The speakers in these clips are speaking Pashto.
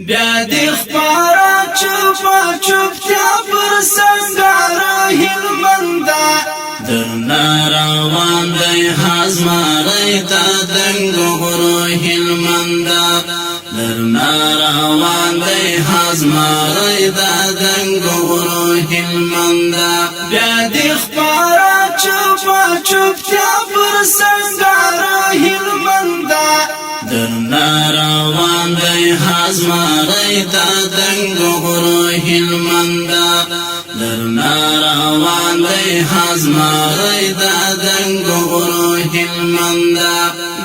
بیا دی خپارا چوپا چوپتیا پر سنگارا هلمندا درنا روان دی حزماری تا دنگو غرو هلمندا درنا روان دی حزماری تا دنگو غرو هلمندا بیا دی خپارا چوپا چوپتیا پر سنگارا هلمندا درنا روان دی حزماری تا دنگو غرو هلمندا درنا روان دی حزماری تا دنگو غرو هلمندا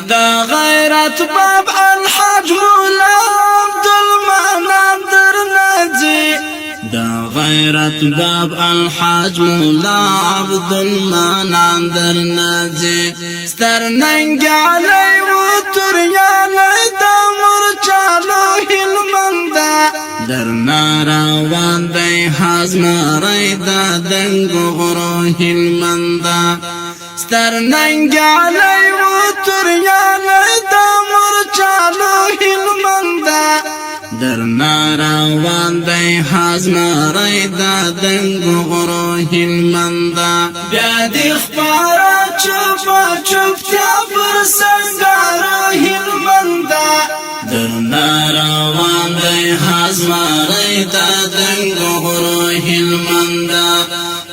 دا غیرت باب الحاج مولا عبدالمنان درنازی دا غیرت باب الحاج مولا عبدالمنان درنازی ستر ننگ علی و تریالی دا مرچالو هلمندا درنا روان دی حزماری دا دنگو غرو هلمندا ستر ننگ علی و تریالی دا مرچالو هلمندا درنا روان دی حزماری دا دنگو غرو هلمندا بیا دی خپارا چوپا چوپتیا پر سنگارا هلمندا درنا روان دی حزماری دا دنگو غرو هلمندا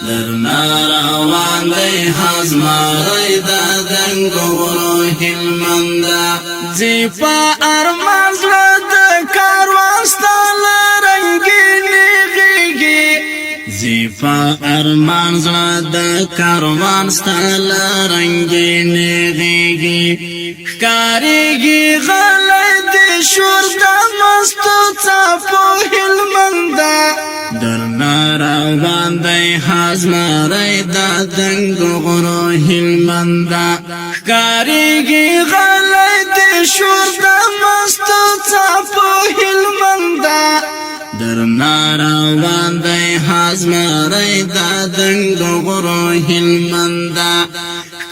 درنا روان دی حزماری دا دنگو غرو هلمندا زیپا ارمان زلد کاروان ستال رنگینی غیگی زیپا ارمان زلد کاروان ستال رنگینی غیگی کاریگی غلط شور دا مستو چاپو هلمندا درنا روان دی حزماری دا دنگو غرو هلمندا کاریگی غلط شور دا مستو چاپو هلمندا درنا روان دی حزماری دا دنگو غرو هلمندا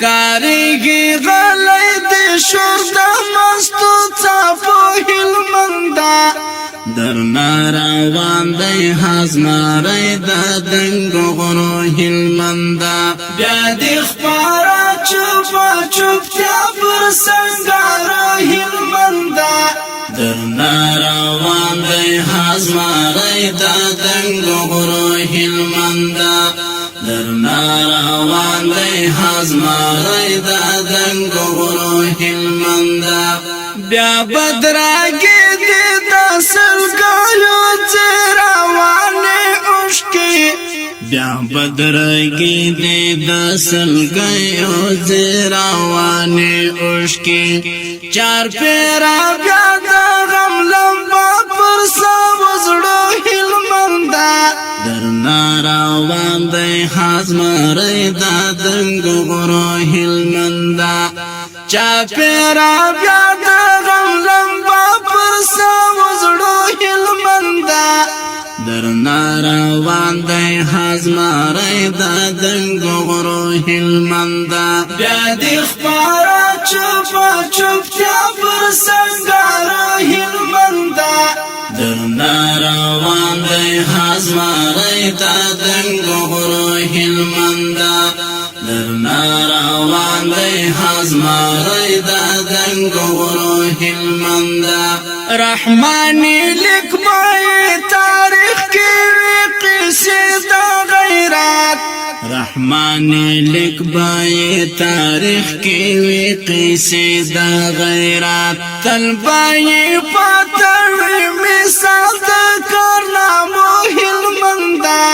کاریگی غلط شور دا مستو چاپو هلمندا درنا روان دی حزماری دا دنگو غرو هلمندا بیا دی خپارا چوپا چوپتیا پر سنگارا هلمندا درنا روان دی حزماری دا دنگو غرو هلمندا درنا روان دی حزماری دا دنگو غرو هلمندا بیا بدراگی دی دا سلگایو چراوانی اشکی بیا بدراگی دی دا سلگایو چراوانی اشکی چار پیرا بیا دا غم لمبا پر سابزڑو هلمندا درنا روان دی حزماری دا دنگو غرو هلمندا چا پیرا بیا دا غم لمبا پر سابزڑو هلمندا درنا روان دی حزماری دا دنگو غرو هلمندا بیا دی خپارا چوپا چوپتیا پر سنگارا هلمندا درنا روان دی حزماری دا دنگو غرو هلمندا درنا روان دی حزماری دا دنگو غرو هلمندا رحمانی لکبای تاریخ کی قصه دا غیرات رحمانی لکبای تاریخ کی قصه دا غیرات تلبای پاتوی مثال دا کارنامو هلمندا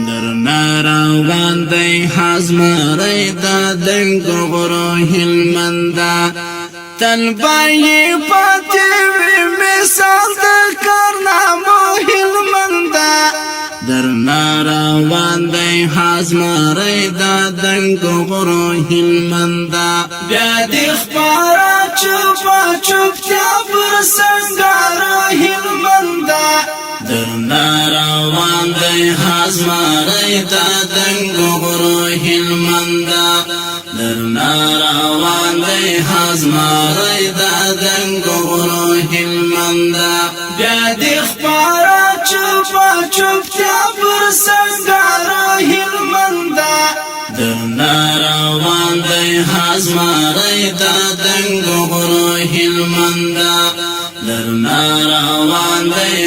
درنا روان دی حزماری دا دنگو غرو هلمندا تلبای پاتوی مثال دا کارنامو هلمندا درنا روان دی حزماری دا دنگو غرو هلمندا بیا دی خپارا چوپا چوپتیا پر سنگارا هلمندا درنا روان دی حزماری دا دنگو غرو هلمندا درنا روان دی حزماری دا دنگو غرو هلمندا بیا دی خپارا چوپا چوپتیا پر سنگارا هلمندا درنا روان دی هزماری تا دنگو غرو هلمندا درنا روان دی